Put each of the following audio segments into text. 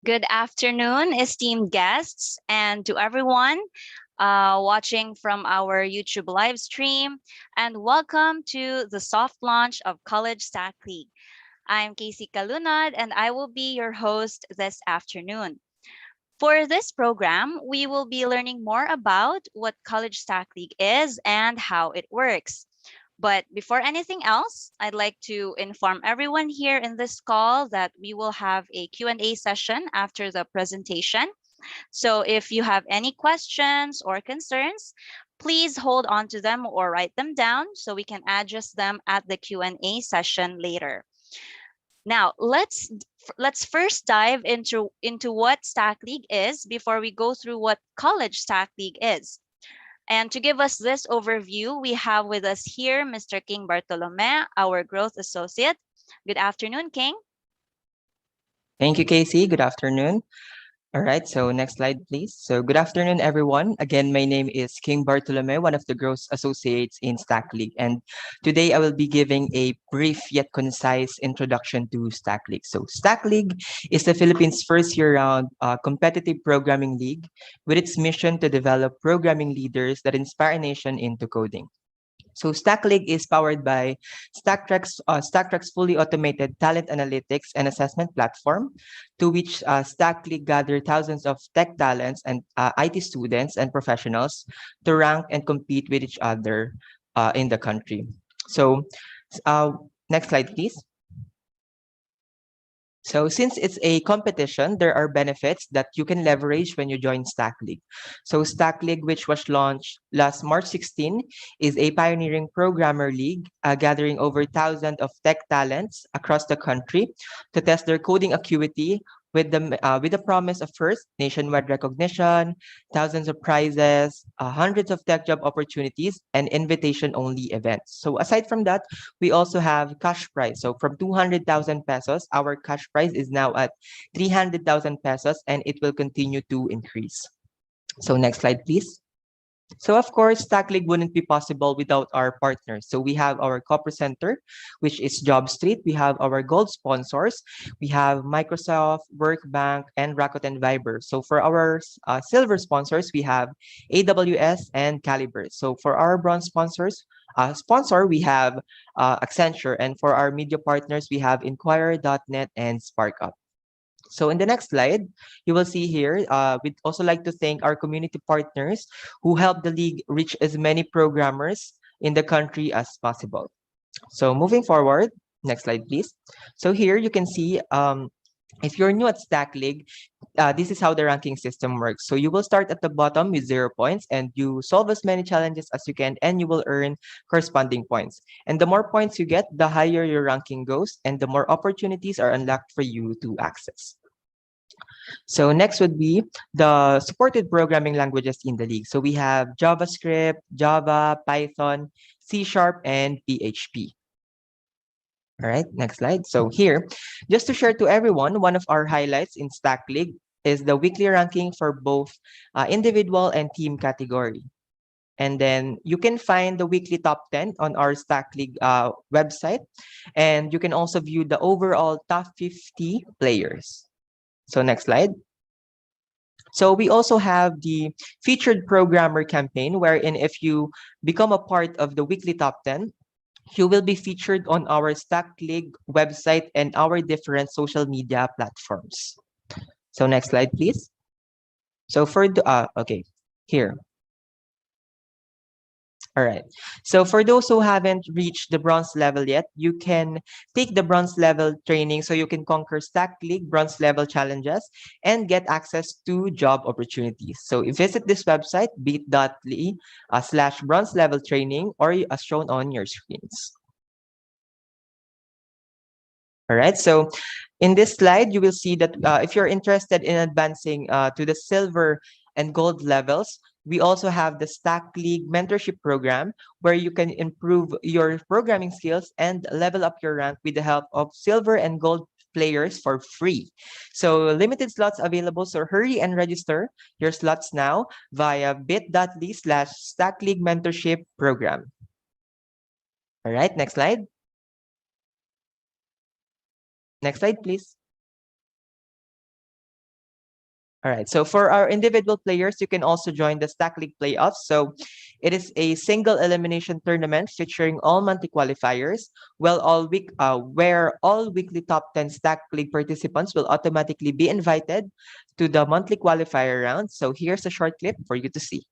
Good afternoon, esteemed guests, and to everyone watching from our YouTube live stream. And welcome to the soft launch of College Stack League. I'm Casey Kalunad, and I will be your host this afternoon. For this program, we will be learning more about what College Stack League is and how it works. But before anything else, I'd like to inform everyone here in this call that we will have a Q&A session after the presentation. So if you have any questions or concerns, please hold on to them or write them down so we can address them at the Q&A session later. Now, let's first dive into what Stack League is before we go through what College Stack League is. And to give us this overview, we have with us here Mr. King Bartolome, our growth associate. Good afternoon, King. Thank you, Casey. Good afternoon. All right, so next slide, please. So good afternoon, everyone. Again, my name is King Bartolome, one of the growth associates in StackLeague. And today I will be giving a brief yet concise introduction to StackLeague. So StackLeague is the Philippines' first year-round competitive programming league with its mission to develop programming leaders that inspire a nation into coding. So StackLeague is powered by StackTrack's fully automated talent analytics and assessment platform, to which StackLeague gather thousands of tech talents and IT students and professionals to rank and compete with each other in the country. So uh, next slide, please. So since it's a competition, there are benefits that you can leverage when you join StackLeague. So StackLeague, which was launched last March 16, is a pioneering programmer league gathering over thousands of tech talents across the country to test their coding acuity with the promise of first nationwide recognition, thousands of prizes, hundreds of tech job opportunities, and invitation-only events. So aside from that, we also have cash prize. So from 200,000 pesos, our cash prize is now at 300,000 pesos, and it will continue to increase. So next slide, please. So of course, StackLeague wouldn't be possible without our partners. So we have our co-presenter, which is Job Street. We have our gold sponsors. We have Microsoft, Workbank, and Rakuten Viber. So for our silver sponsors, we have AWS and Calibre. So for our bronze sponsor, we have Accenture. And for our media partners, we have Inquirer.net and SparkUp. So in the next slide, you will see here, we'd also like to thank our community partners who help the league reach as many programmers in the country as possible. So moving forward, next slide, please. So here you can see, if you're new at StackLeague, this is how the ranking system works. So you will start at the bottom with 0 points and you solve as many challenges as you can and you will earn corresponding points. And the more points you get, the higher your ranking goes and the more opportunities are unlocked for you to access. So next would be the supported programming languages in the league. So we have JavaScript, Java, Python, C#, and PHP. All right, next slide. So here, just to share to everyone, one of our highlights in StackLeague is the weekly ranking for both individual and team category. And then you can find the weekly top 10 on our StackLeague website. And you can also view the overall top 50 players. So next slide. So we also have the featured programmer campaign, wherein if you become a part of the weekly top 10, you will be featured on our StackLeague website and our different social media platforms. So next slide, please. So for the, okay, here. All right. So for those who haven't reached the bronze level yet, you can take the bronze level training so you can conquer StackLeague bronze level challenges and get access to job opportunities. So visit this website, bit.ly/bronze level training, or as shown on your screens. All right. So in this slide, you will see that if you're interested in advancing to the silver and gold levels, we also have the StackLeague mentorship program where you can improve your programming skills and level up your rank with the help of silver and gold players for free. So limited slots available, so hurry and register your slots now via bit.ly/StackLeague mentorship program. All right, next slide. Next slide, please. All right. So for our individual players, you can also join the Stack League playoffs. So it is a single elimination tournament featuring all monthly qualifiers. Where all weekly top 10 Stack League participants will automatically be invited to the monthly qualifier round. So here's a short clip for you to see.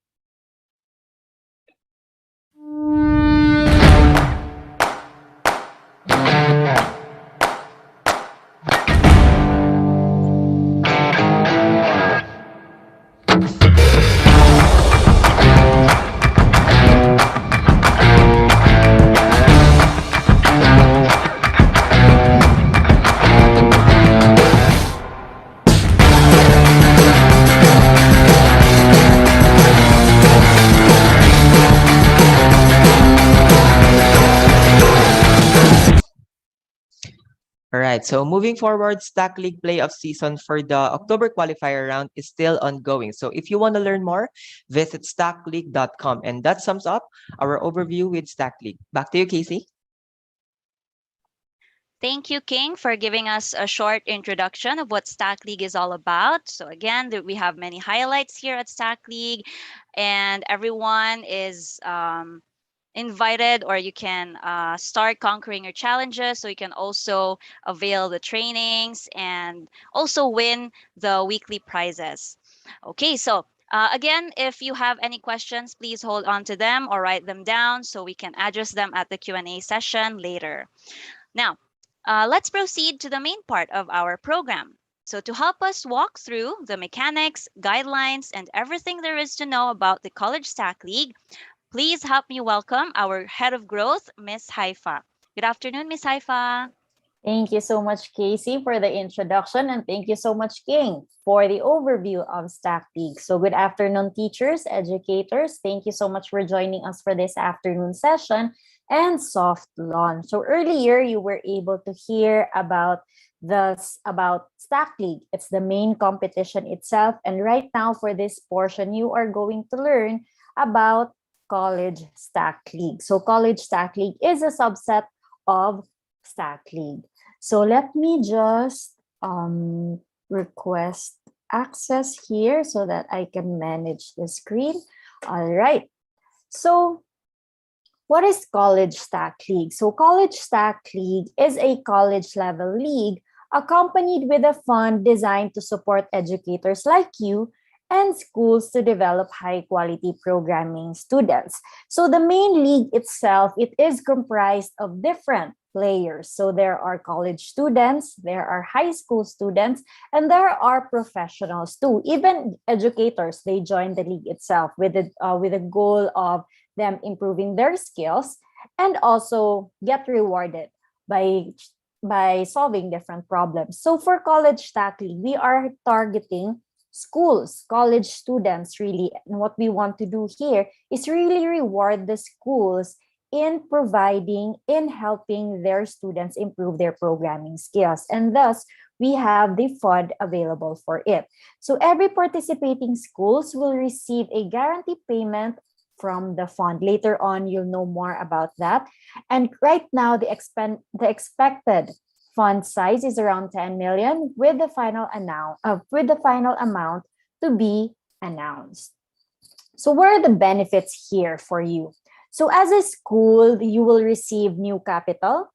All right, so moving forward, Stack League playoff season for the October qualifier round is still ongoing. So if you want to learn more, visit stackleague.com. And that sums up our overview with Stack League. Back to you, Casey. Thank you, King, for giving us a short introduction of what Stack League is all about. So again, we have many highlights here at Stack League, and everyone is invited, or you can start conquering your challenges. So you can also avail the trainings and also win the weekly prizes. Okay, so again, if you have any questions, please hold on to them or write them down so we can address them at the Q&A session later. Now, let's proceed to the main part of our program. So, to help us walk through the mechanics, guidelines, and everything there is to know about the College Stack League, please help me welcome our Head of Growth, Miss Haifa. Good afternoon, Miss Haifa. Thank you so much, Casey, for the introduction, and thank you so much, King, for the overview of Stack League. So good afternoon, teachers, educators. Thank you so much for joining us for this afternoon session and soft launch. So earlier, you were able to hear about Stack League. It's the main competition itself. And right now, for this portion, you are going to learn about College Stack League. So College Stack League is a subset of Stack League. So let me just request access here so that I can manage the screen. All right. So what is College Stack League? So College Stack League is a college level league accompanied with a fund designed to support educators like you and schools to develop high quality programming students. So the main league itself, it is comprised of different players. So there are college students, there are high school students, and there are professionals too. Even educators, they join the league itself with a goal of them improving their skills and also get rewarded by solving different problems. So for College Stack League, we are targeting schools, college students really. And what we want to do here is really reward the schools in helping their students improve their programming skills. And thus, we have the fund available for it. So every participating schools will receive a guaranteed payment from the fund. Later on, you'll know more about that. And right now, the expected fund size is around 10 million with the final amount to be announced. So what are the benefits here for you? So as a school, you will receive new capital,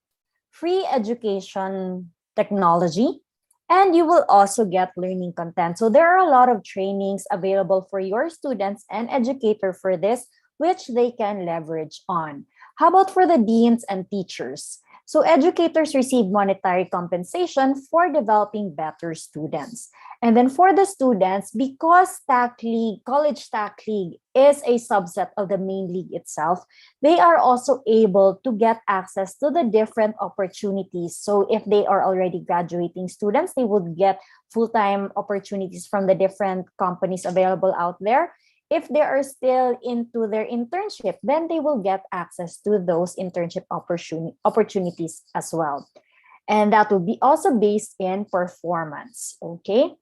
free education technology, and you will also get learning content. So there are a lot of trainings available for your students and educator for this, which they can leverage on. How about for the deans and teachers? So educators receive monetary compensation for developing better students. And then for the students, because College Stack League is a subset of the main league itself, they are also able to get access to the different opportunities. So if they are already graduating students, they would get full-time opportunities from the different companies available out there. If they are still into their internship, then they will get access to those internship opportunities as well. And that will be also based in performance, okay?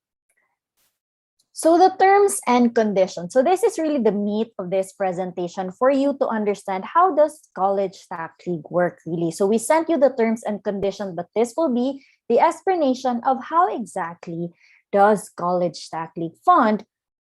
So the terms and conditions. So this is really the meat of this presentation for you to understand how does College Stack League work really. So we sent you the terms and conditions, but this will be the explanation of how exactly does College Stack League Fund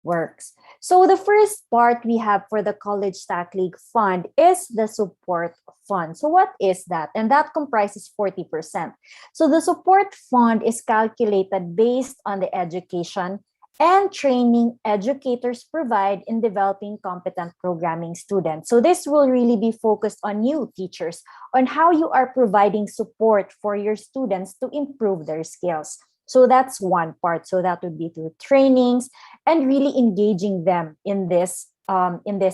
works? So the first part we have for the College Stack League Fund is the support fund. So what is that? And that comprises 40%. So the support fund is calculated based on the education and training educators provide in developing competent programming students. So this will really be focused on you teachers, on how you are providing support for your students to improve their skills. So that's one part. So that would be through trainings and really engaging them in this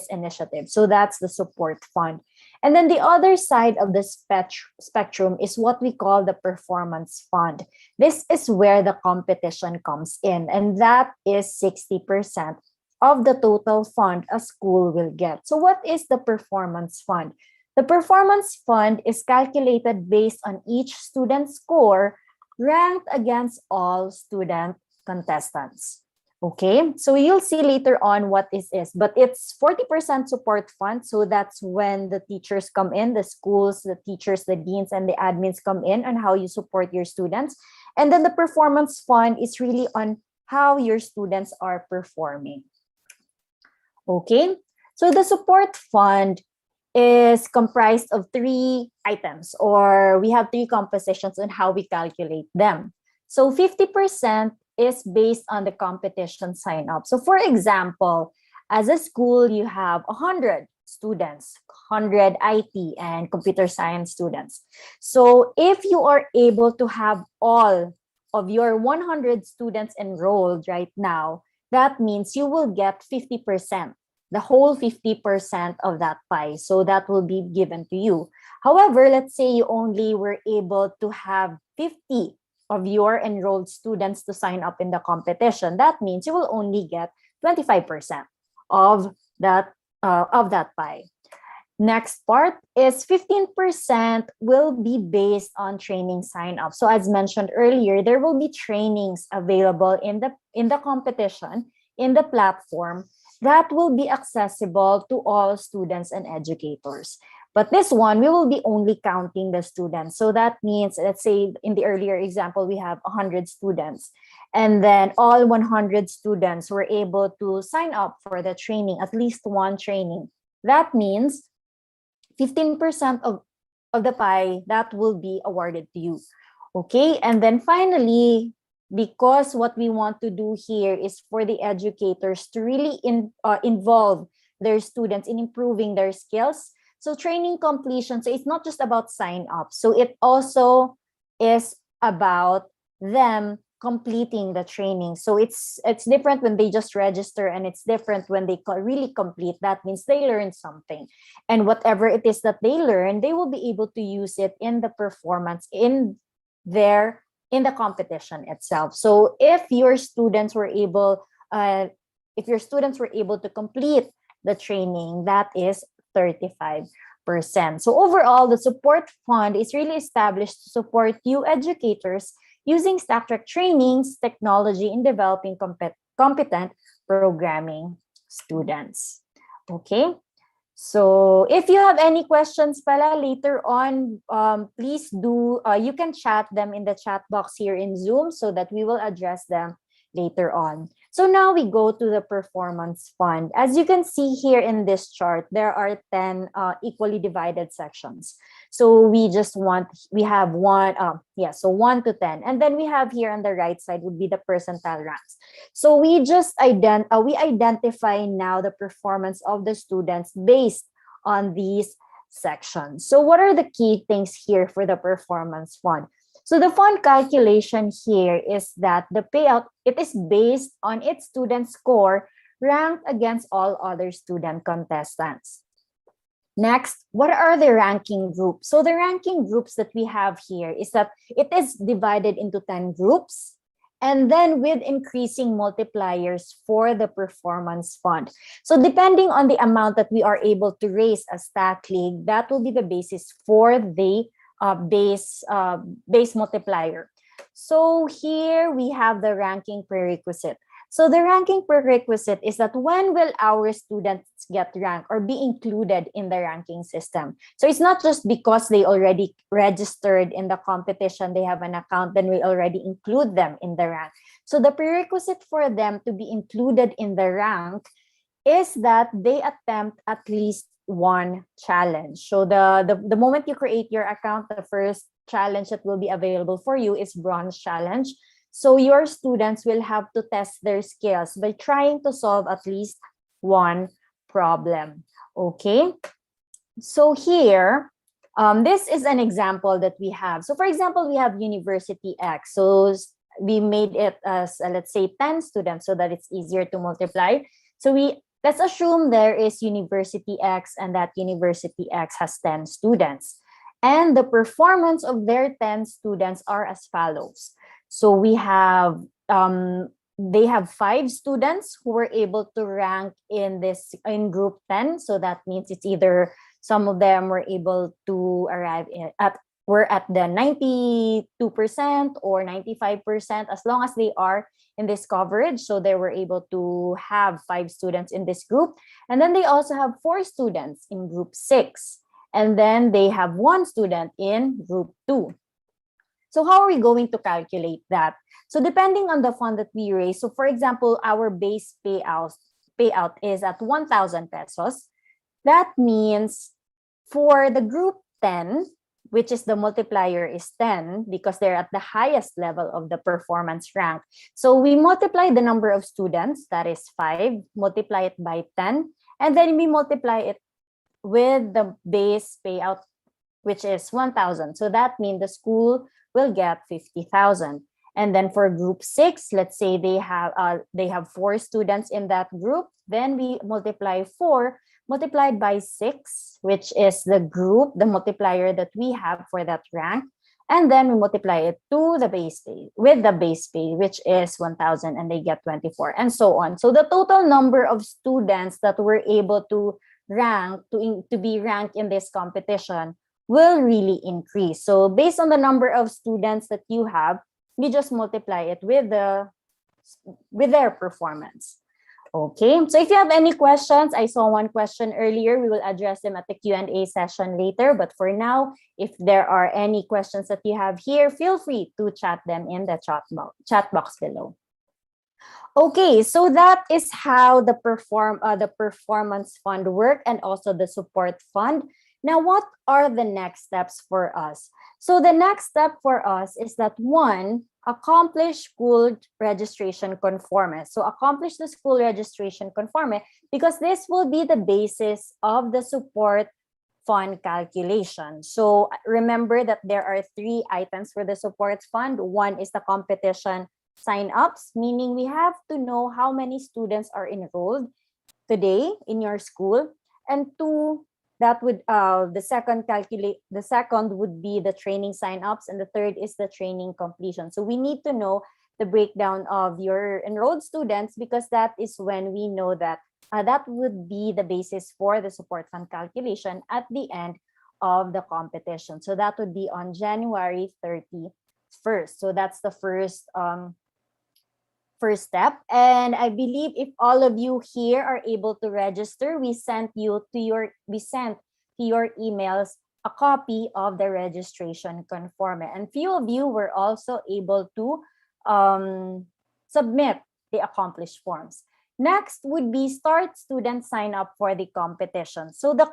initiative. So that's the support fund. And then the other side of the spectrum is what we call the performance fund. This is where the competition comes in, and that is 60% of the total fund a school will get. So what is the performance fund? The performance fund is calculated based on each student's score ranked against all student contestants. Okay, so you'll see later on what this is, but it's 40% support fund. So that's when the teachers come in, the schools, the teachers, the deans, and the admins come in on how you support your students. And then the performance fund is really on how your students are performing. Okay, so the support fund is comprised of 3 items, or we have 3 compositions on how we calculate them. So 50% is based on the competition sign up. So for example, as a school, you have 100 students, 100 IT and computer science students. So if you are able to have all of your 100 students enrolled right now, that means you will get 50%. The whole 50% of that pie. So that will be given to you. However, let's say you only were able to have 50 of your enrolled students to sign up in the competition. That means you will only get 25% of that pie. Next part is 15% will be based on training sign up. So as mentioned earlier, there will be trainings available in the competition, in the platform, that will be accessible to all students and educators. But this one, we will be only counting the students. So that means, let's say in the earlier example, we have 100 students. And then all 100 students were able to sign up for the training, at least one training. That means 15% of the pie that will be awarded to you. Okay, and then finally, because what we want to do here is for the educators to really involve their students in improving their skills. So training completion, so it's not just about sign up. So it also is about them completing the training. So it's different when they just register, and it's different when they really complete. That means they learn something. And whatever it is that they learn, they will be able to use it in the performance, in the competition itself. So if your students were able to complete the training, that is 35%. So overall, the support fund is really established to support you educators using StackTrack trainings, technology in developing competent programming students. Okay. So if you have any questions pala later on, please do, you can chat them in the chat box here in Zoom so that we will address them later on. So now we go to the performance fund. As you can see here in this chart, there are 10 equally divided sections. So we have 1 to 10. And then we have here on the right side would be the percentile ranks. So we just identify now the performance of the students based on these sections. So what are the key things here for the performance fund? So the fund calculation here is that the payout, it is based on its student score ranked against all other student contestants. Next, what are the ranking groups? So the ranking groups that we have here is that it is divided into 10 groups, and then with increasing multipliers for the performance fund. So depending on the amount that we are able to raise as StackLeague, that will be the basis for the base multiplier. So here we have the ranking prerequisite. So the ranking prerequisite is that when will our students get ranked or be included in the ranking system? So it's not just because they already registered in the competition, they have an account, then we already include them in the rank. So the prerequisite for them to be included in the rank is that they attempt at least one challenge. So the moment you create your account, the first challenge that will be available for you is bronze challenge. So your students will have to test their skills by trying to solve at least one problem. Okay. So here, this is an example that we have. So for example, we have University X. So we made it as, let's say, 10 students so that it's easier to multiply. So let's assume there is University X and that University X has 10 students. And the performance of their 10 students are as follows. So we have, they have 5 students who were able to rank in group 10. So that means it's either some of them were able to arrive were at the 92% or 95%, as long as they are in this coverage. So they were able to have 5 students in this group. And then they also have 4 students in group 6. And then they have 1 student in group 2. So how are we going to calculate that? So depending on the fund that we raise, so for example, our base payout is at 1,000 pesos. That means for the group 10, which is the multiplier is 10 because they're at the highest level of the performance rank. So we multiply the number of students, that is 5, multiply it by 10, and then we multiply it with the base payout, which is 1,000. So that means the school will get 50,000. And then for group 6, let's say they have 4 students in that group, then we multiply 4 multiplied by 6, which is the multiplier that we have for that rank. And then we multiply it to the base pay, with the base pay, which is 1,000, and they get 24, and so on. So the total number of students that were able to rank, to be ranked in this competition will really increase. So based on the number of students that you have, we just multiply it with their performance. Okay, so if you have any questions, I saw one question earlier, we will address them at the Q&A session later. But for now, if there are any questions that you have here, feel free to chat them in the chat box below. Okay, so that is how the performance fund work and also the support fund. Now, what are the next steps for us? So the next step for us is that, one, accomplish school registration conforme. So accomplish the school registration conforme because this will be the basis of the support fund calculation. So remember that there are 3 items for the support fund. One is the competition sign-ups, meaning we have to know how many students are enrolled today in your school. And 2, that would the second would be the training sign-ups, and the third is the training completion. So we need to know the breakdown of your enrolled students because that is when we know that that would be the basis for the support fund calculation at the end of the competition. So that would be on January 31st. So that's the first step. And I believe if all of you here are able to register, we sent to your emails a copy of the registration conforme. And few of you were also able to submit the accomplished forms. Next would be start student sign up for the competition. So the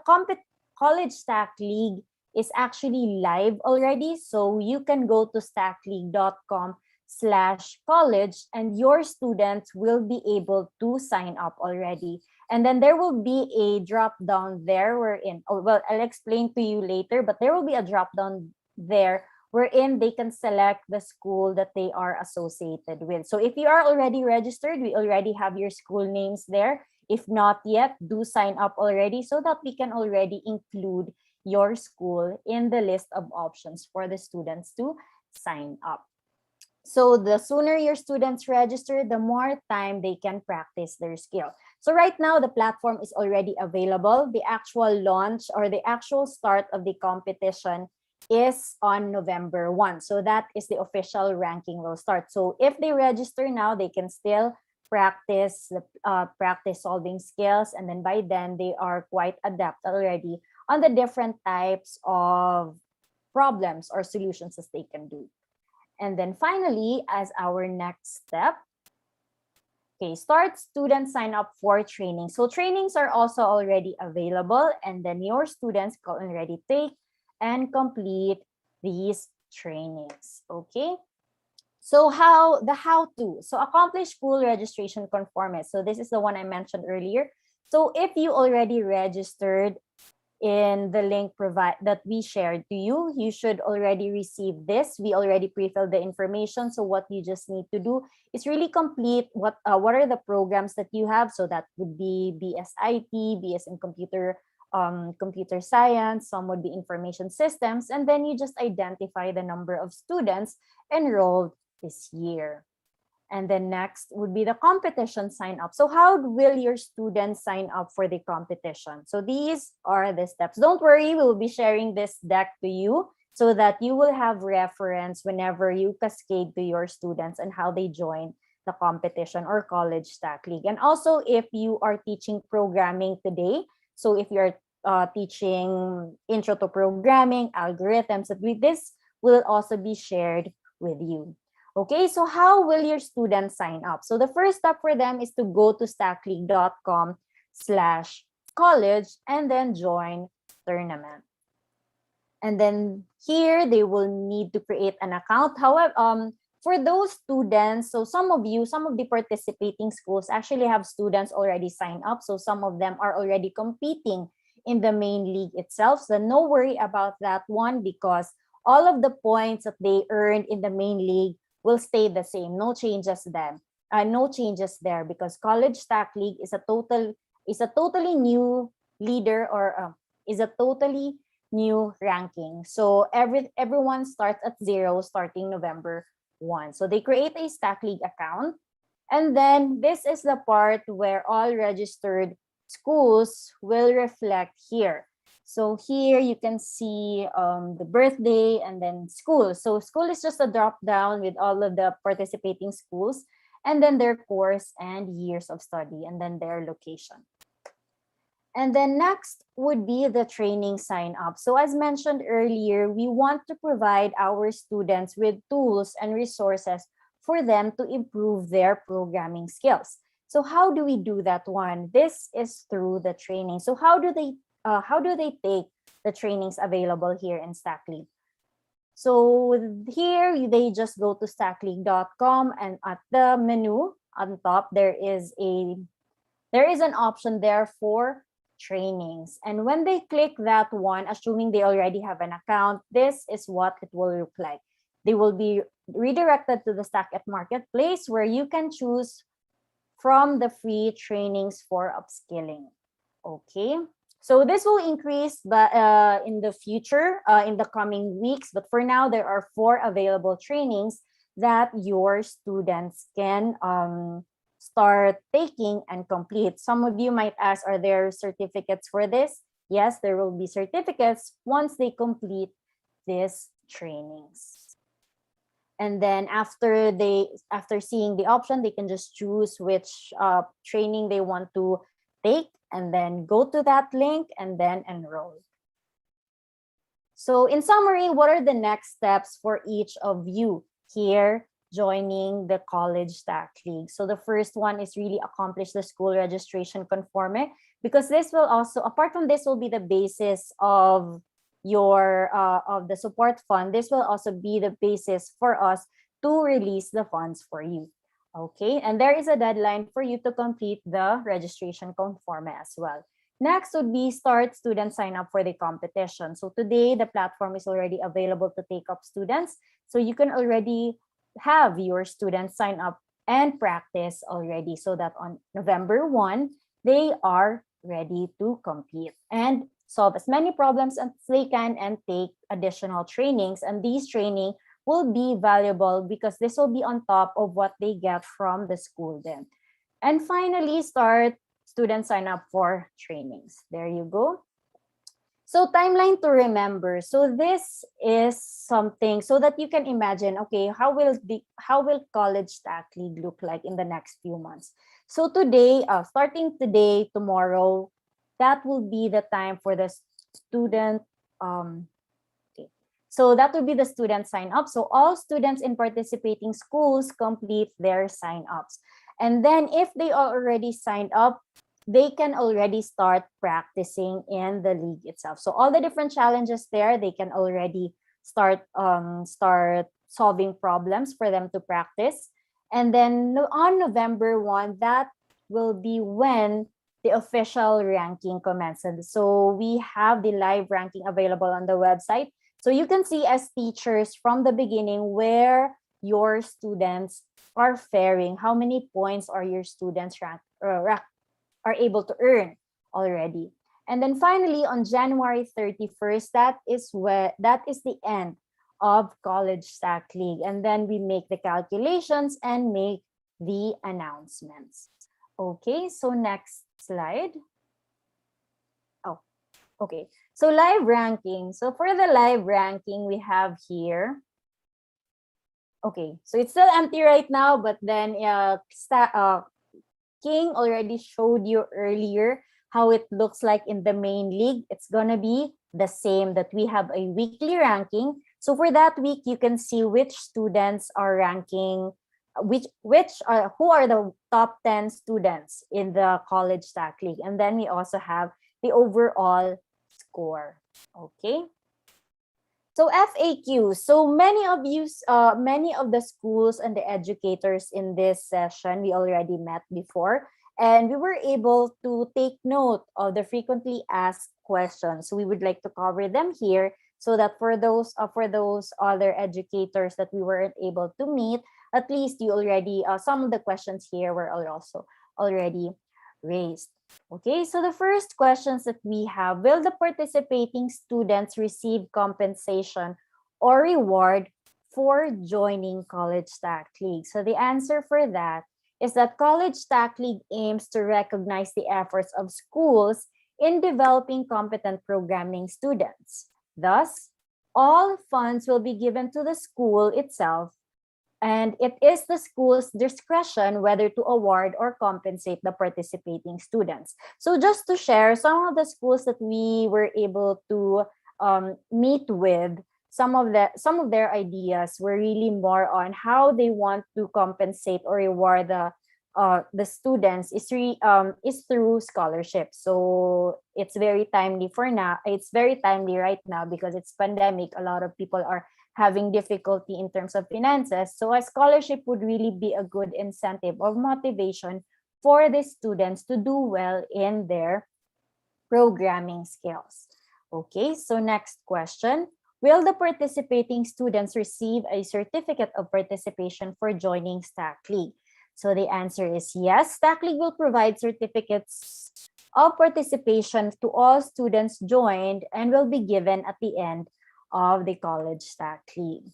College Stack League is actually live already. So you can go to stackleague.com/college and your students will be able to sign up already. And then there will be a drop down there I'll explain to you later, but there will be a drop down there wherein they can select the school that they are associated with. So if you are already registered, we already have your school names there. If not yet, do sign up already so that we can already include your school in the list of options for the students to sign up. So the sooner your students register, the more time they can practice their skill. So right now, the platform is already available. The actual launch or the actual start of the competition is on November 1. So that is the official ranking will start. So if they register now, they can still practice solving skills, and then by then they are quite adept already on the different types of problems or solutions that they can do. And then finally, as our next step, okay, start students sign up for training. So trainings are also already available, and then your students can already take and complete these trainings. Okay. So how to. So accomplish school registration conformance. So this is the one I mentioned earlier. So if you already registered in the link provide that we shared to you, you should already receive this. We already pre-filled the information. So what you just need to do is really complete what are the programs that you have. So that would be BSIT, BS in computer science, some would be information systems, and then you just identify the number of students enrolled this year. And then next would be the competition sign up. So how will your students sign up for the competition? So these are the steps. Don't worry, we will be sharing this deck to you so that you will have reference whenever you cascade to your students and how they join the competition or college stack league. And also if you are teaching programming today, so if you're teaching intro to programming, algorithms, this will also be shared with you. Okay, so how will your students sign up? So the first step for them is to go to stackleague.com/college and then join tournament. And then here they will need to create an account. However, for those students, so some of the participating schools actually have students already signed up. So some of them are already competing in the main league itself. So no worry about that one because all of the points that they earned in the main league will stay the same. No changes there because College Stack League is a totally new leader or is a totally new ranking. So everyone starts at 0 starting November 1. So they create a Stack League account. And then this is the part where all registered schools will reflect here. So here you can see the birthday and then school. So school is just a drop down with all of the participating schools and then their course and years of study and then their location. And then next would be the training sign up. So as mentioned earlier, we want to provide our students with tools and resources for them to improve their programming skills. So how do we do that one? This is through the training. So how do they take the trainings available here in StackLeague? So here they just go to stackleague.com and at the menu on top there is an option there for trainings. And when they click that one, assuming they already have an account, this is what it will look like. They will be redirected to the Stack at Marketplace where you can choose from the free trainings for upskilling. Okay. So this will increase in the future, in the coming weeks. But for now, there are 4 available trainings that your students can start taking and complete. Some of you might ask, are there certificates for this? Yes, there will be certificates once they complete these trainings. And then after seeing the option, they can just choose which training they want to take and then go to that link and then enroll. So in summary, what are the next steps for each of you here joining the College Stack League? So the first one is really accomplish the school registration conforme because this will also, apart from this will be the basis of your of the support fund. This will also be the basis for us to release the funds for you. Okay, and there is a deadline for you to complete the registration conforme as well. Next would be start student sign up for the competition. So today the platform is already available to take up students. So you can already have your students sign up and practice already so that on November 1, they are ready to compete and solve as many problems as they can and take additional trainings. And these training will be valuable because this will be on top of what they get from the school then. And finally, start student sign up for trainings. There you go. So timeline to remember. So this is something so that you can imagine, okay, how will college stack league look like in the next few months? So today, starting today, tomorrow, that will be the time for the student. Okay. So that will be the student sign up. So all students in participating schools complete their sign ups. And then if they are already signed up, they can already start practicing in the league itself. So all the different challenges there, they can already start solving problems for them to practice. And then on November 1, that will be when the official ranking commences. So we have the live ranking available on the website. So you can see as teachers from the beginning where your students are faring, how many points are your students are able to earn already. And then finally on January 31st, that is the end of College Stack League. And then we make the calculations and make the announcements. Okay, so next slide. Oh, okay. So live ranking. So for the live ranking, we have here. Okay, so it's still empty right now, but then King already showed you earlier how it looks like in the main league. It's gonna be the same, that we have a weekly ranking. So for that week, you can see which students are ranking, who are the top 10 students in the College Stack League. And then we also have the overall score. Okay. So FAQ. So many of the schools and the educators in this session we already met before, and we were able to take note of the frequently asked questions. So we would like to cover them here, so that for those other educators that we weren't able to meet, at least you already some of the questions here were also already raised. Okay, so the first questions that we have: will the participating students receive compensation or reward for joining College Stack League? So the answer for that is that College Stack League aims to recognize the efforts of schools in developing competent programming students. Thus, all funds will be given to the school itself, and it is the school's discretion whether to award or compensate the participating students. So just to share some of the schools that we were able to meet with, some of their ideas were really more on how they want to compensate or reward the students is through scholarships. So it's very timely for now. It's very timely right now because it's pandemic. A lot of people are having difficulty in terms of finances. So a scholarship would really be a good incentive or motivation for the students to do well in their programming skills. Okay, so next question. Will the participating students receive a certificate of participation for joining Stack League? So the answer is yes. Stack League will provide certificates of participation to all students joined and will be given at the end of the College Stack League.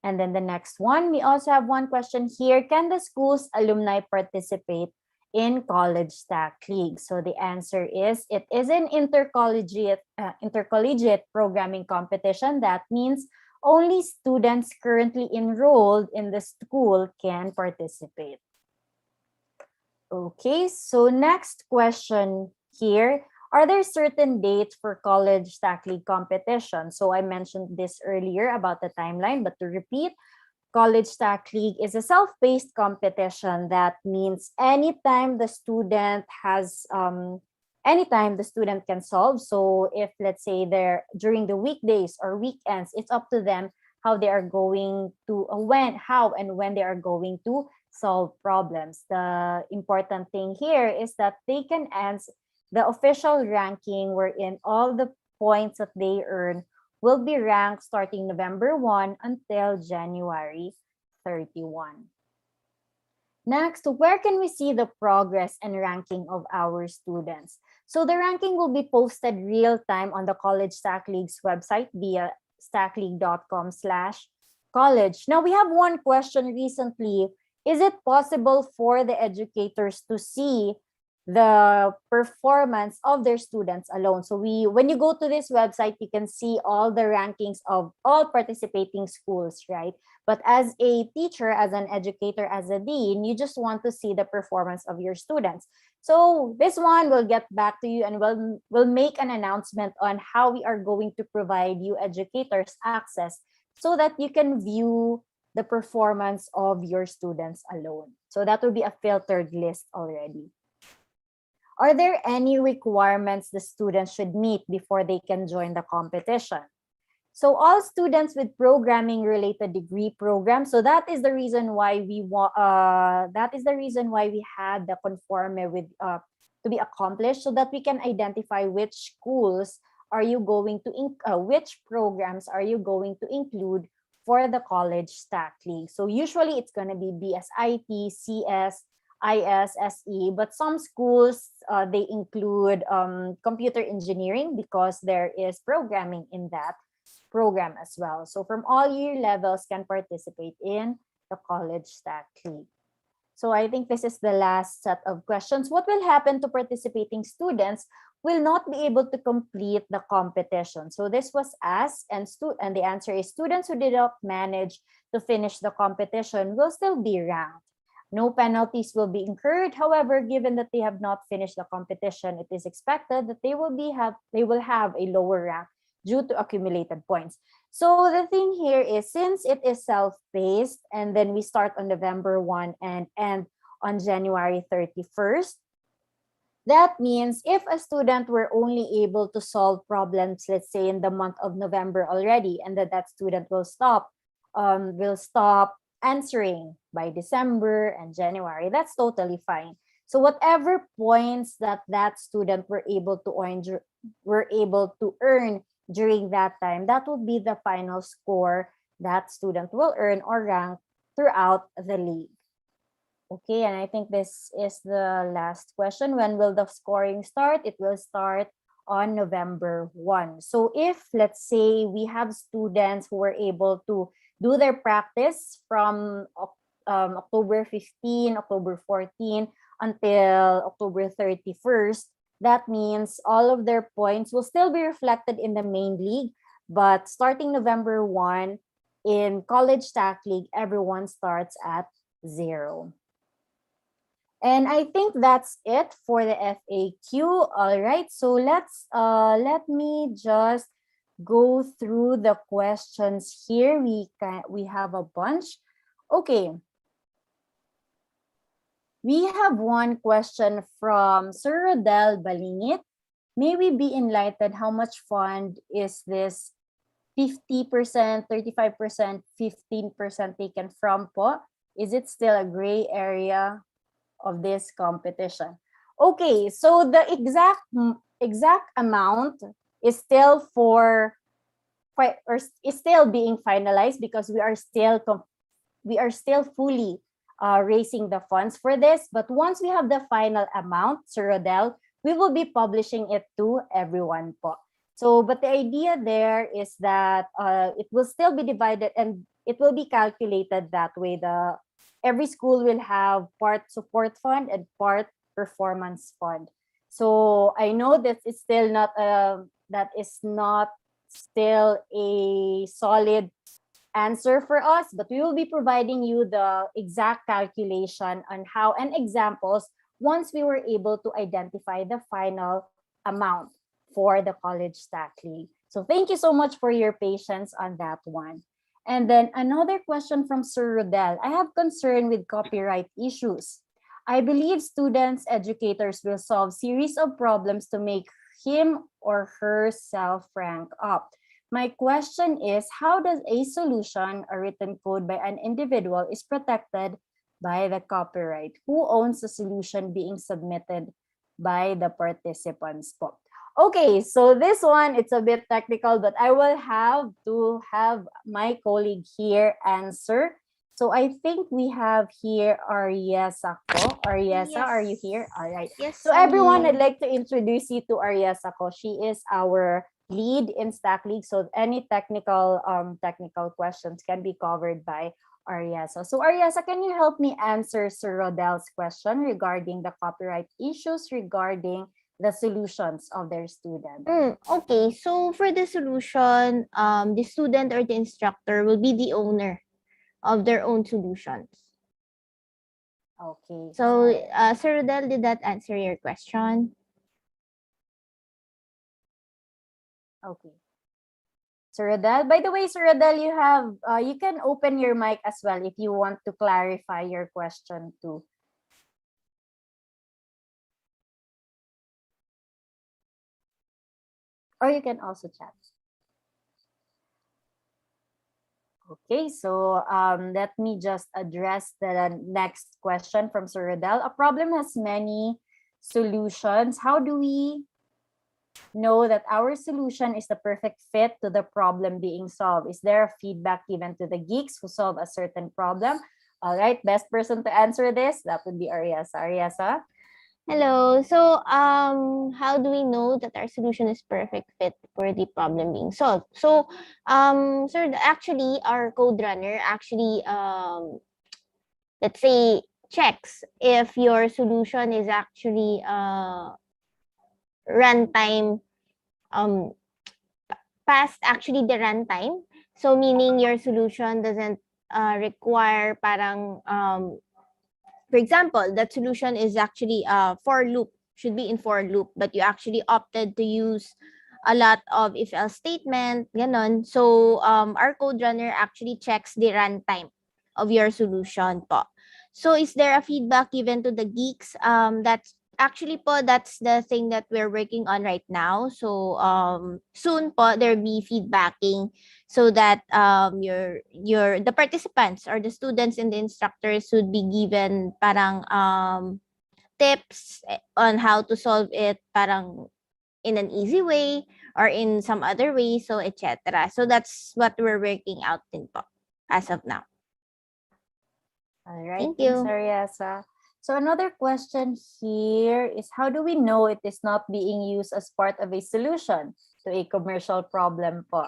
And then the next one, we also have one question here. Can the school's alumni participate in College Stack League? So the answer is it is an intercollegiate programming competition. That means only students currently enrolled in the school can participate. Okay, so next question here. Are there certain dates for College Stack League competition? So I mentioned this earlier about the timeline, but to repeat, College Stack League is a self-paced competition. That means anytime the student can solve. So if, let's say, they're during the weekdays or weekends, it's up to them how they are going to when they are going to solve problems. The important thing here is that they can answer the official ranking, wherein all the points that they earn will be ranked starting November 1 until January 31. Next, where can we see the progress and ranking of our students? So the ranking will be posted real time on the College Stack League's website via stackleague.com/college. Now we have one question recently. Is it possible for the educators to see the performance of their students alone. So when you go to this website, you can see all the rankings of all participating schools, right? But as a teacher, as an educator, as a dean, you just want to see the performance of your students. So this one will get back to you, and we'll make an announcement on how we are going to provide you educators access so that you can view the performance of your students alone. So that will be a filtered list already. Are there any requirements the students should meet before they can join the competition? So all students with programming related degree programs. So that is the reason why we had the conforme with to be accomplished, so that we can identify which schools are you going to which programs are you going to include for the college stack league. So usually it's going to be BSIT, CS, ISSE, but some schools they include computer engineering because there is programming in that program as well. So from all year levels can participate in the college stack league. So I think this is the last set of questions. What will happen to participating students will not be able to complete the competition? So this was asked, and the answer is students who did not manage to finish the competition will still be ranked. No penalties will be incurred. However, given that they have not finished the competition, it is expected that they will have a lower rank due to accumulated points. So the thing here is, since it is self-paced and then we start on November 1 and end on January 31st, that means if a student were only able to solve problems, let's say in the month of November already, and that student will stop answering by December and January, that's totally fine. So whatever points that student were able to earn during that time, that will be the final score that student will earn or rank throughout the league. Okay, and I think this is the last question. When will the scoring start? It will start on November 1. So if, let's say, we have students who were able to do their practice from October 15, October 14 until October 31st, that means all of their points will still be reflected in the main league, but starting November 1 in College Stack League, everyone starts at 0. And I think that's it for the FAQ. All right, so let me just go through the questions here. We have a bunch. Okay. We have one question from Sir Rodel Balingit. May we be enlightened how much fund is this 50%, 35%, 15% taken from po? Is it still a gray area of this competition? Okay, so the exact amount is still is still being finalized because we are still fully raising the funds for this. But once we have the final amount, Sir Rodel, we will be publishing it to everyone po. So, but the idea there is that it will still be divided and it will be calculated that way. Every school will have part support fund and part performance fund. So I know that it's still not that is not still a solid answer for us, but we will be providing you the exact calculation on how and examples once we were able to identify the final amount for the College Stack League. So thank you so much for your patience on that one. And then another question from Sir Rodel. I have concern with copyright issues. I believe students, educators will solve series of problems to make him or herself rank up. My question is, how does a solution, a written code by an individual, is protected by the copyright? Who owns the solution being submitted by the participants po? Okay, so this one, it's a bit technical, but I will have to have my colleague here answer. So I think we have here Ariesa ko. Ariesa, are you here? All right. Yes, So I'm everyone, here. I'd like to introduce you to Ariesa ko. She is our lead in StackLeague, so any technical questions can be covered by Ariasa. So Ariasa, can you help me answer Sir Rodel's question regarding the copyright issues regarding the solutions of their student? Okay, so for the solution, the student or the instructor will be the owner of their own solutions. Okay. So, Sir Rodel, did that answer your question? Okay. Sir Rodel, by the way, Sir Rodel, you have you can open your mic as well if you want to clarify your question too. Or you can also chat. Okay, so let me just address the next question from Sir Rodel. A problem has many solutions. How do we know that our solution is the perfect fit to the problem being solved? Is there a feedback given to the geeks who solve a certain problem? All right, best person to answer this, that would be Ariasa. Ariasa? Hello. So, how do we know that our solution is perfect fit for the problem being solved? So, sir, actually, our code runner actually, let's say, checks if your solution is actually runtime, past actually the runtime. So, meaning your solution doesn't require parang for example, that solution is actually for loop, should be in for loop, but you actually opted to use a lot of if else statement, ganon. So our code runner actually checks the runtime of your solution po. So is there a feedback given to the geeks? That's actually po, that's the thing that we're working on right now. So soon po there'll be feedbacking so that your the participants or the students and the instructors would be given parang tips on how to solve it parang in an easy way or in some other way, so etc. So that's what we're working out in po as of now. All right, Thank thanks, you. Ariasa. So another question here is, how do we know it is not being used as part of a solution to a commercial problem po?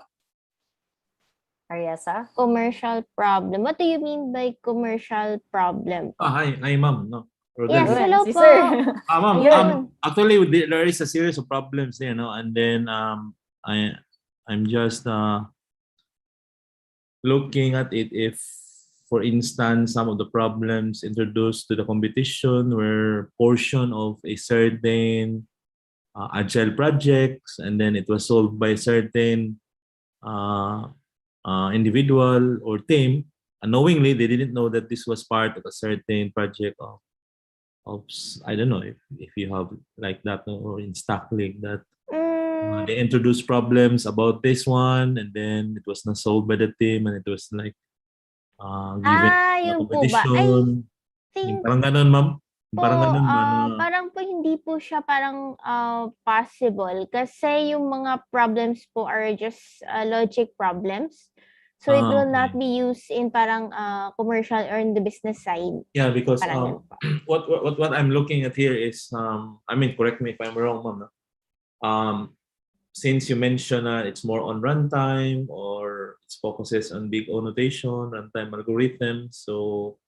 Ariasa? Commercial problem. What do you mean by commercial problem po? Hi, ma'am. No, Yes, Rodel. hello Si po. sir. Ma'am. Ayun. Actually, there is a series of problems there, no, and then I'm just looking at it if, for instance, some of the problems introduced to the competition were portion of a certain agile projects, and then it was solved by a certain individual or team. Unknowingly, they didn't know that this was part of a certain project of I don't know if you have like that or in StackLeague that they introduced problems about this one, and then it was not solved by the team, and it was like given the Yun po ba? competition. I think Parang ganun, ma'am. po, Parang ganun ba na parang po hindi po siya parang possible kasi yung mga problems po are just logic problems. So it will okay. not be used in parang commercial or in the business side. Yeah, because Parang ganun po. what I'm looking at here is I mean, correct me if I'm wrong, ma'am. Since you mentioned it's more on runtime or it focuses on big O notation, runtime algorithms. So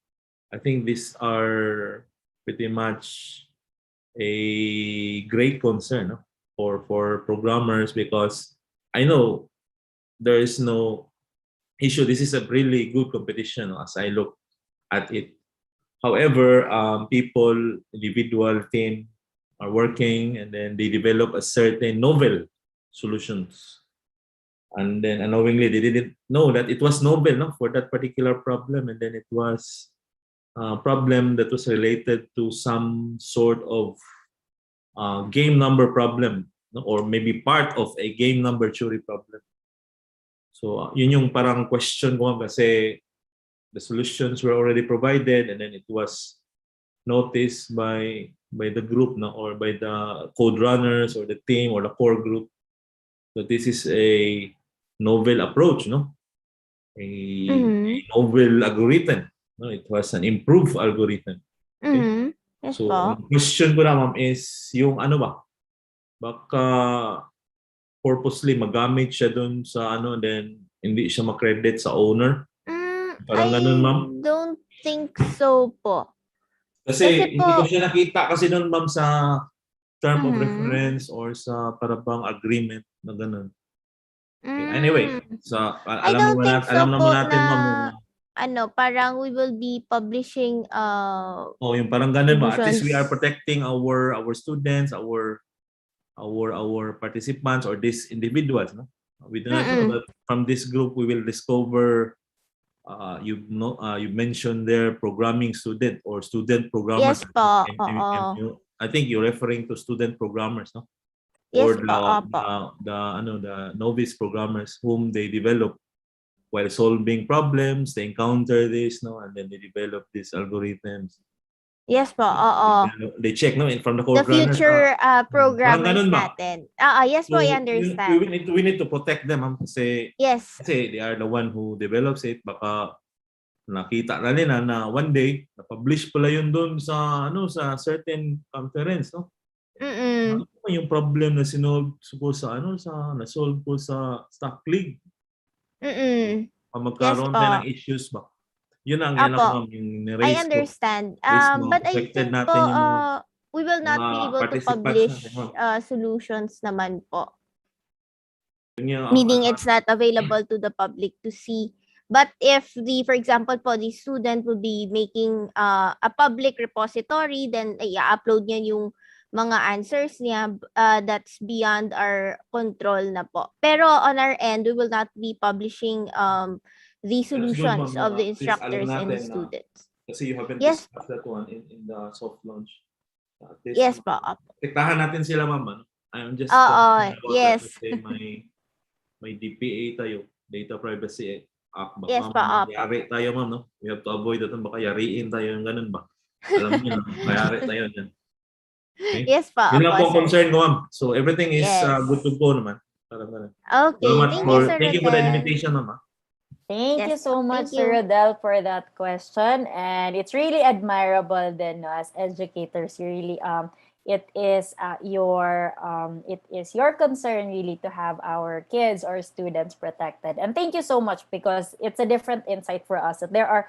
I think these are pretty much a great concern, no, for programmers, because I know there is no issue. This is a really good competition as I look at it. However, people, individual team are working, and then they develop a certain novel solutions. And then unknowingly, they didn't know that it was novel, no, for that particular problem. And then it was a problem that was related to some sort of game number problem, no? Or maybe part of a game number theory problem. So yun yung parang question ko kasi the solutions were already provided, and then it was noticed by the group, no, or by the code runners or the team or the core group, that this is a novel approach, no, a novel algorithm, no, it was an improved algorithm. Okay? Yes So po. ang question ko na, ma'am, is yung ano ba, baka purposely magamit siya dun sa ano, then hindi siya makredit sa owner. Parang ganun, ma'am. I don't think so po. Kasi Kasi hindi ko po, siya nakita kasi nun, ma'am, sa term of Mhm. reference or sa parang agreement na ganun. Anyway, sa I don't think so alam naman po natin, na ma'am, yung parang we will be publishing yung parang ganun ba? At least we are solutions. protecting our students, our participants or these individuals, no? We do not know that from this group we will discover you mentioned their programming student or student programmers. Yes po. I think you're referring to student programmers, no? Yes Or po, opo. the novice programmers whom they develop while solving problems. They encounter this, no, and then they develop these algorithms. Yes po, oo. They check, no, from the The code runners. future Parang programmers ganun ba? natin. Yes po, I So understand. we need to protect them, kasi Yes. they are the one who develops it. Baka nakita na nila na one day na-publish pala yun doon sa sa certain conference, no? Ano ba yung problem na sinolve ko sa na-solve ko sa StackLeague? Magkaroon tayo ng issues ba? Yun ang Opo. yung I ni-raise ko. understand. But I Protected think natin po, yung mga we will not be able to participants publish natin, solutions naman po. Yun yung Meaning it's not available to the public to see. But if for example po, the student will be making a public repository, then i-upload niya yung mga answers niya, that's beyond our control na po. Pero on our end, we will not be publishing the solutions of the instructors and the students. Kasi you haven't Yes discussed that one in the soft launch. Yes po. Tektahan natin sila, ma'am. I'm just yes. may DPA tayo, Data Privacy Act. Baka Yes po, yari tayo, ma'am, no? We have to avoid that. Baka yariin tayo yung ganun ba? Alam niyo, no? Yari tayo dyan. Okay? Yes po, Yun lang po sir. concern ko, ma'am. So everything is Yes. good to go naman. Parang ganun. Okay, Thank you for the Rodel. invitation, ma'am. Thank you Yes, so much, thank Sir you. Rodel, for that question. And it's really admirable then, no, as educators. You really it is your concern really to have our kids or students protected. And thank you so much, because it's a different insight for us that there are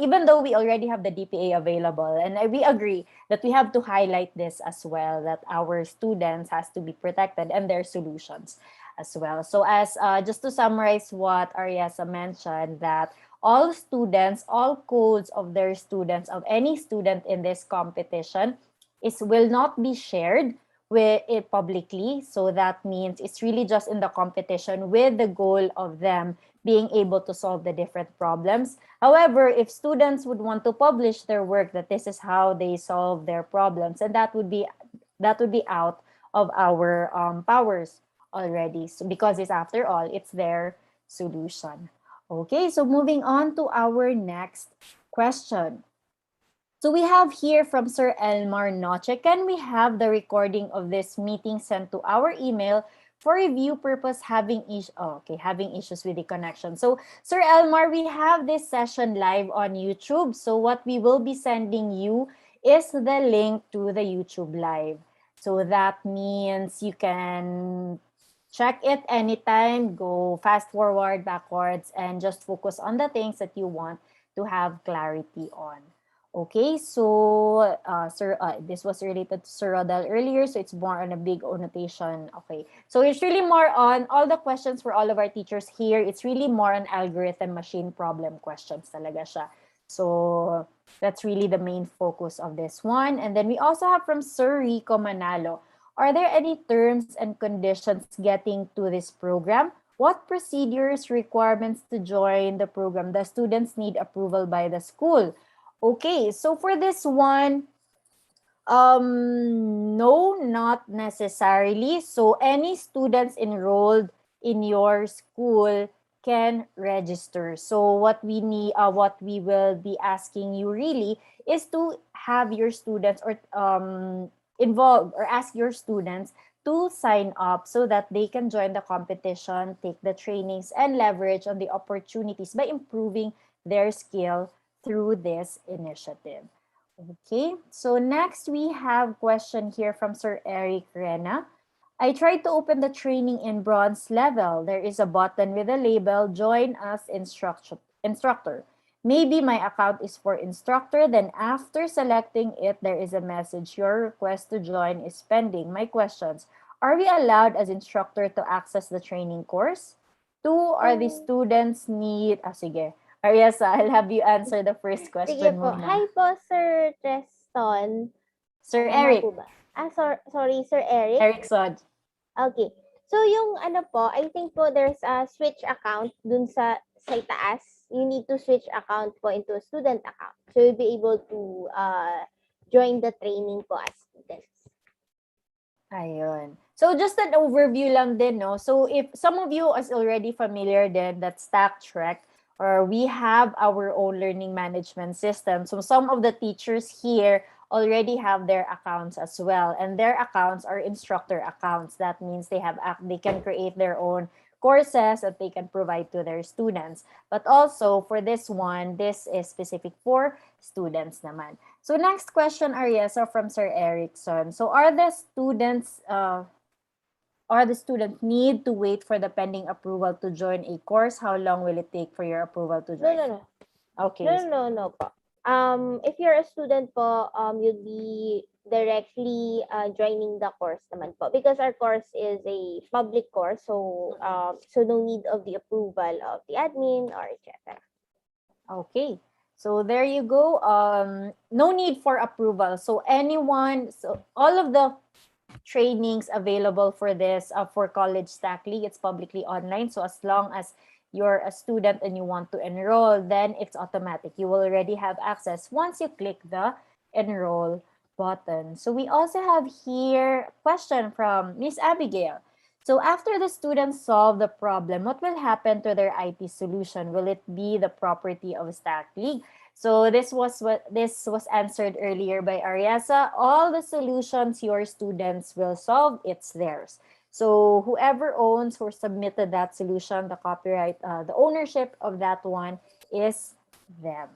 even though we already have the DPA available, and we agree that we have to highlight this as well, that our students has to be protected and their solutions as well. So as just to summarize what Ariasa mentioned, that all students, all codes of their students, of any student in this competition will not be shared with it publicly. So that means it's really just in the competition with the goal of them being able to solve the different problems. However, if students would want to publish their work, that this is how they solve their problems, and that would be out of our powers already. So because it's, after all, it's their solution. Okay, so moving on to our next question. So we have here from Sir Elmar Noche. Can we have the recording of this meeting sent to our email for review purpose, having issues with the connection? So Sir Elmar, we have this session live on YouTube. So what we will be sending you is the link to the YouTube live. So that means you can check it anytime, go fast forward, backwards, and just focus on the things that you want to have clarity on. Okay, so this was related to Sir Rodel earlier, so it's more on a big O notation. Okay, so it's really more on all the questions for all of our teachers here. It's really more on algorithm machine problem questions talaga siya. So that's really the main focus of this one. And then we also have from Sir Rico Manalo. Are there any terms and conditions getting to this program? What procedures, requirements to join the program? The students need approval by the school. Okay, so for this one, no, not necessarily. So any students enrolled in your school can register. So what we will be asking you really is to have your students or involve or ask your students to sign up so that they can join the competition, take the trainings, and leverage on the opportunities by improving their skill through this initiative. Okay, so next we have question here from Sir Eric Rena. I tried to open the training in bronze level. There is a button with a label, join as instructor. Maybe my account is for instructor, then after selecting it, there is a message, your request to join is pending. My questions, are we allowed as instructor to access the training course? Two, are the So, students need, sige. Ariasa, I'll have you answer the first sige question po. Hi muna. po, Sir Treston. Sir Tama Eric, po ba? Sorry, Sir Eric. Eric Sod. Okay. So, yung ano po, I think po there's a switch account dun sa itaas. You need to switch account po into a student account. So, you'll be able to join the training po as students. Ayun. So just an overview lang din, no? So if some of you is already familiar then that StackTrack, or we have our own learning management system. So some of the teachers here already have their accounts as well, and their accounts are instructor accounts. That means they can create their own courses that they can provide to their students. But also for this one, this is specific for students naman. So next question, Ariesa, from Sir Erickson. So are the students need to wait for the pending approval to join a course? How long will it take for your approval to No, join? no, no. Okay. No po. If you're a student po, you'll be directly joining the course naman po because our course is a public course, so no need of the approval of the admin or etc. Okay. So there you go. No need for approval. So all of the trainings available for this for College Stack League, it's publicly online. So as long as you're a student and you want to enroll, then it's automatic. You will already have access once you click the enroll button. So we also have here a question from Miss Abigail. So after the students solve the problem, what will happen to their IT solution? Will it be the property of Stack League? So this was answered earlier by Ariasa. All the solutions your students will solve, it's theirs. So whoever owns or submitted that solution, the copyright, the ownership of that one is them.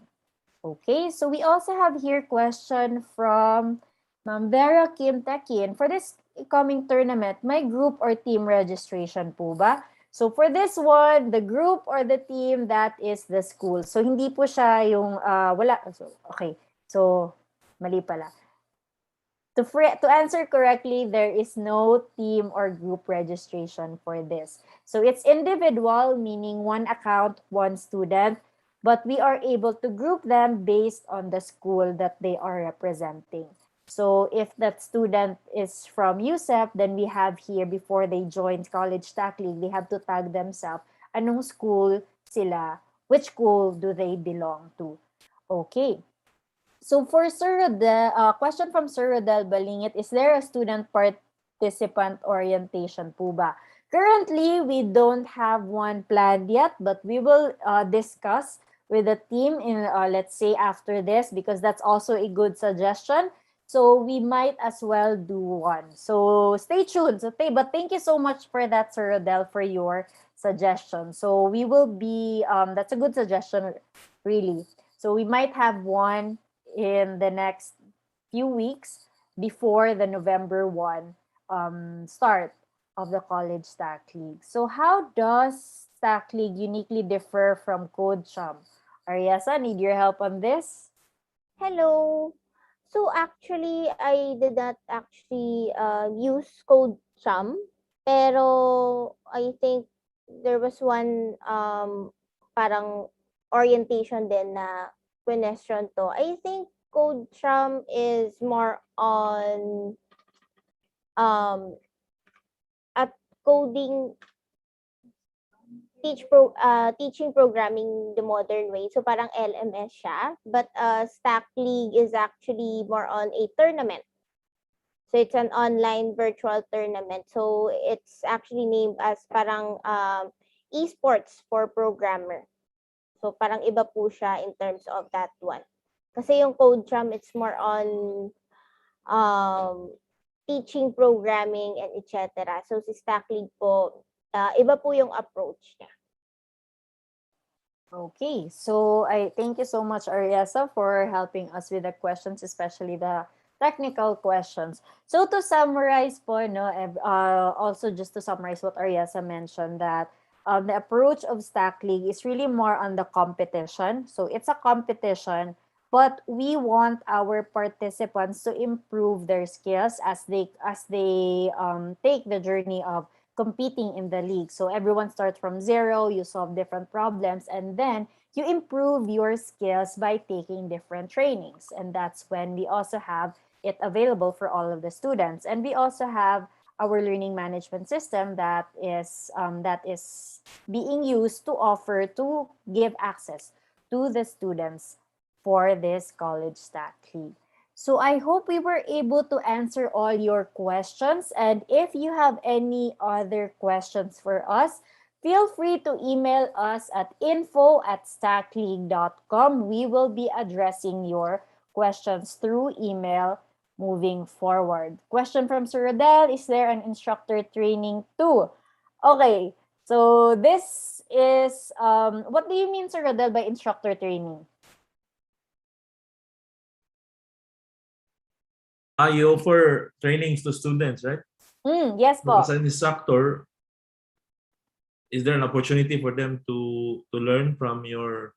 Okay, so we also have here question from Ma'am Vera Kim Tekin. For this coming tournament, may group or team registration po ba? So for this one, the group or the team, that is the school. So hindi po siya yung wala. So, okay, so mali pala. To answer correctly, there is no team or group registration for this. So it's individual, meaning one account, one student, but we are able to group them based on the school that they are representing. So if that student is from USEP, then we have here before they join College Stack League, they have to tag themselves. Anong school sila? Which school do they belong to? Okay. So for Sir Rodel, question from Sir Rodel Balingit, is there a student participant orientation po ba? Currently, we don't have one planned yet, but we will discuss with the team in, let's say, after this, because that's also a good suggestion. So we might as well do one. So stay tuned. But thank you so much for that, Sir Rodel, for your suggestion. So we will be, that's a good suggestion, really. So we might have one in the next few weeks before the November 1 start of the College Stack League. So how does Stack League uniquely differ from Code Chum? Ariasa, need your help on this? Hello. So actually, I did not actually use Code Chum, pero I think there was one parang orientation din na question to. I think Code Chum is more on at coding teaching programming the modern way. So parang LMS siya. But Stack League is actually more on a tournament. So it's an online virtual tournament. So it's actually named as parang esports for programmer. So parang iba po siya in terms of that one. Kasi yung Code Jam, it's more on teaching programming and etc. So si Stack League po, iba po yung approach niya. Okay, so I thank you so much, Ariasa, for helping us with the questions, especially the technical questions. So to summarize po, no, also just to summarize what Ariasa mentioned, that the approach of Stack League is really more on the competition. So it's a competition, but we want our participants to improve their skills as they take the journey of competing in the league. So everyone starts from zero, you solve different problems, and then you improve your skills by taking different trainings. And that's when we also have it available for all of the students. And we also have our learning management system that is being used to offer to give access to the students for this college stack league. So I hope we were able to answer all your questions. And if you have any other questions for us, feel free to email us at info@stackleague.com. We will be addressing your questions through email moving forward. Question from Sir Rodel, is there an instructor training too? Okay, so this is, what do you mean, Sir Rodel, by instructor training? You offer trainings to students, right? Yes So as po. an instructor, is there an opportunity for them to learn from your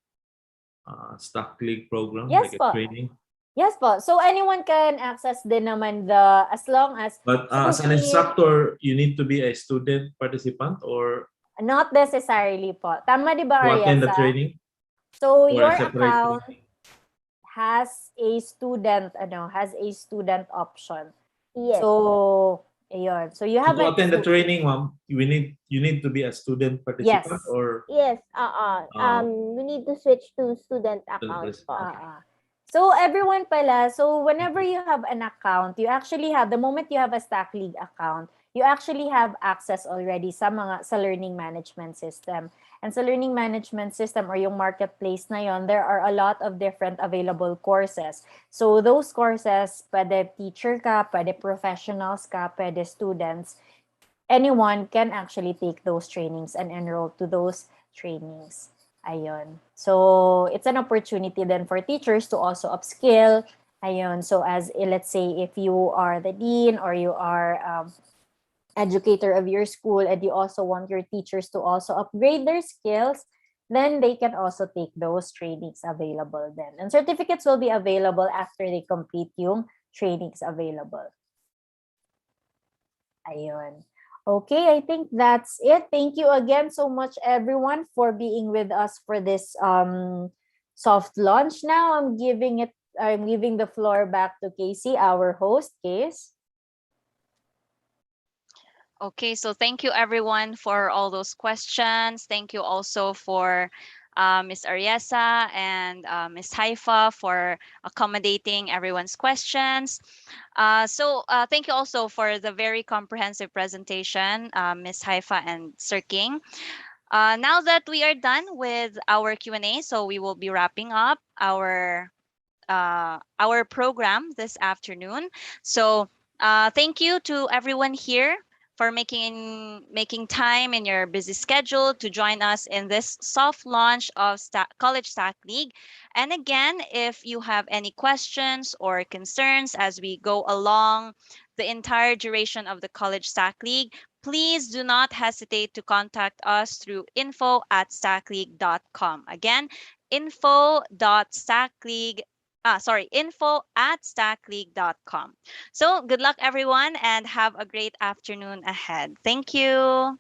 Stack League program, Yes like a po. training? Yes po. So anyone can access din naman the, as long as, But so as an here, instructor, you need to be a student participant or not necessarily po. Tama di ba, to attend the Ariasa? training So or a your separate account training? has a student option. Yes. So, ayun. So you So have to a, attend the training, ma'am, you need to be a student participant yes. or Yes. uh, We need to switch to student student account participant. po. Okay. So everyone pala, so Thank whenever you. you have an account, you actually have, the moment you have a Stack League account, you actually have access already sa learning management system. And sa learning management system or yung marketplace na yon, there are a lot of different available courses. So those courses, pwede teacher ka, pwede professionals ka, pwede students. Anyone can actually take those trainings and enroll to those trainings. Ayun. So, it's an opportunity then for teachers to also upskill. Ayun. So, as let's say, if you are the dean or you are educator of your school and you also want your teachers to also upgrade their skills, then they can also take those trainings available then. And certificates will be available after they complete yung trainings available. Ayun. Okay, I think that's it. Thank you again so much, everyone, for being with us for this soft launch. Now I'm giving the floor back to Casey, our host. Case. Okay, so thank you everyone for all those questions. Thank you also for Ms. Ariesa and Ms. Haifa for accommodating everyone's questions. Thank you also for the very comprehensive presentation, Ms. Haifa and Sir King. Now that we are done with our Q&A, so we will be wrapping up our program this afternoon. So thank you to everyone here for making time in your busy schedule to join us in this soft launch of College Stack League. And again, if you have any questions or concerns as we go along the entire duration of the College Stack League, please do not hesitate to contact us through info@stackleague.com. Again, info@stackleague.com. So good luck everyone and have a great afternoon ahead. Thank you.